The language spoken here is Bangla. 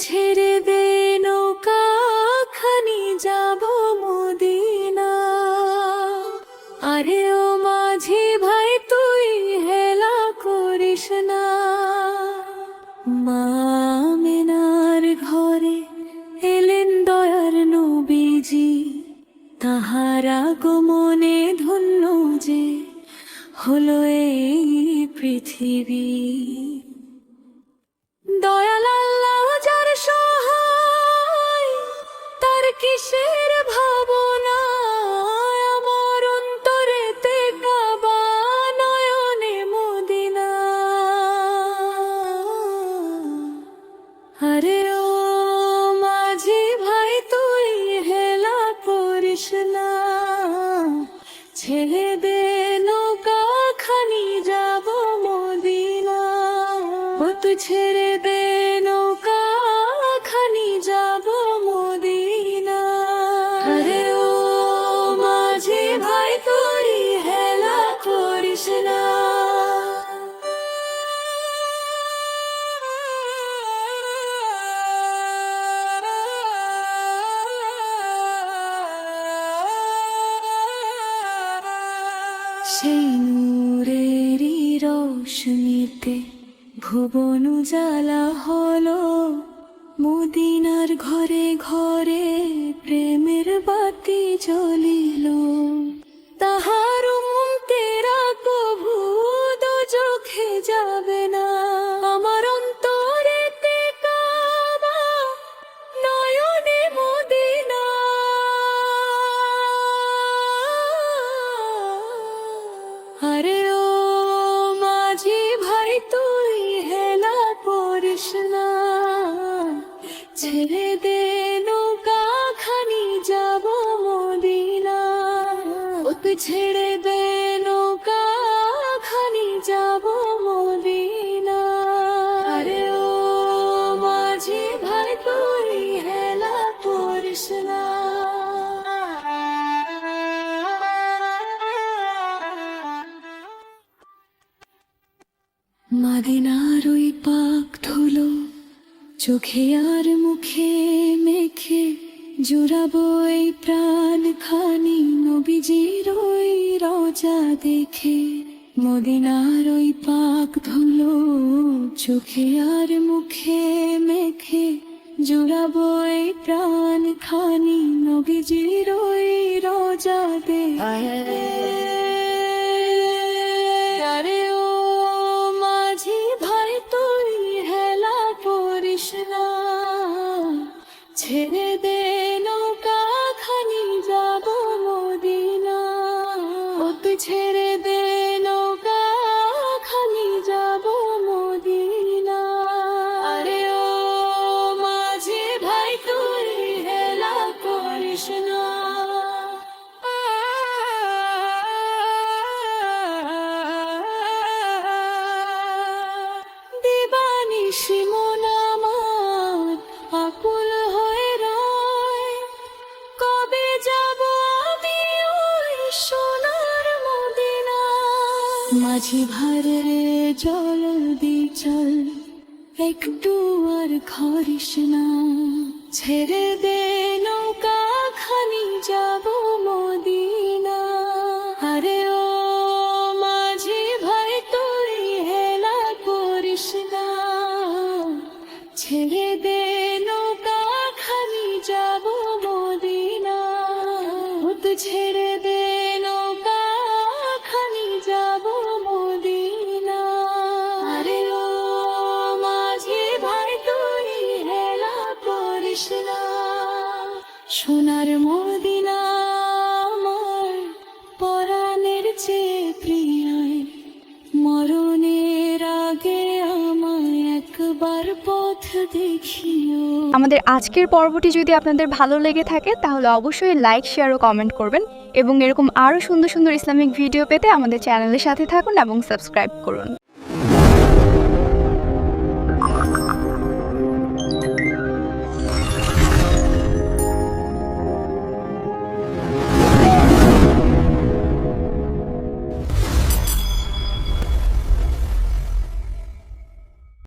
ছেড়ে দে নৌকা খানি যাব মদিনা। আরে ও মাঝি ভাই তুই হেলা করিস না। মা আমিনার ঘরে এলেন দয়ার নবীজি, তাহার আগমনে ধন্য যে হলো এই পৃথিবী। দয়াল আল্লাহ যার সহায়, তার কিসের ভাবনা। আমার অন্তরেতে কাবা, নয়নে মদিনা। আরে ও মাঝি ভাই তুই হেলা করিস না। ছেড়ে দে নৌকা খানি যাব মদিনা। তুই ছেড়ে দে নৌকা খানি যাব মদিনা। আরে ও মাঝি ভাই তুই হেলা করিস না। সেই নূরেরই রোশনীতে ভুবন উজালা হলো। মদিনার ঘরে ঘরে প্রেমের বাতি জ্বলিল। তাহার মুক্তেরা কভু দোজখে যাবে না। আমার অন্তরেতে কাবা, নয়নে মদিনা। আরে ও মাঝি ভাই তুই হেলা করিস না। ছেড়ে দে নৌকা খানি যাব মদিনা। তুই ছেড়ে দে নৌকা খানি যাব মদিনা। আরে ও মাঝি ভাই তুই হেলা করিস না। মদিনার ওই পাক ধুলো চোখে আর মুখে মেখে, জুড়াবো এই প্রাণ খানি নবীজির ওই রওজা দেখে। মদিনার ওই পাক ধুলো চোখে আর মুখে মেখে, জুড়াবো এই প্রাণ খানি নবীজির ওই রওজা দেখে। আরে ও মাঝি ভাই তুই হেলা করিস না। ছেড়ে দে নৌকা খানি যাব মদিনা। তুই ছেড়ে দে নৌকা খানি যাব মদিনা। আরে ও মাঝি ভাই তুই হেলা করিস না। দিবানিশি মন আমার আকুল হয়ে রয়। কবে যাব আমি ওই সোনার মদিনা। মাঝি ভারে জলদি চল, একটু আর খরিস না। ছেড়ে দে নৌকা খানি যাব মদিনা। আরে ও মাঝি ভাই তুই হেলা করিস না। ছেড়ে দে নৌকা খানি যাব মদিনা। তুই ছেড়ে দে নৌকা খানি যাব মদিনা। আরে ও মাঝি ভাই তুই হেলা করিস না। সোনার মদিনা আমার পরাণের চেয়ে প্রিয়। মরণের আগে আমায় একবার পথ দেখিও। আমাদের আজকের পর্বটি যদি আপনাদের ভালো লেগে থাকে তাহলে অবশ্যই লাইক, শেয়ার ও কমেন্ট করবেন এবং এরকম আরও সুন্দর সুন্দর ইসলামিক ভিডিও পেতে আমাদের চ্যানেলের সাথে থাকুন এবং সাবস্ক্রাইব করুন।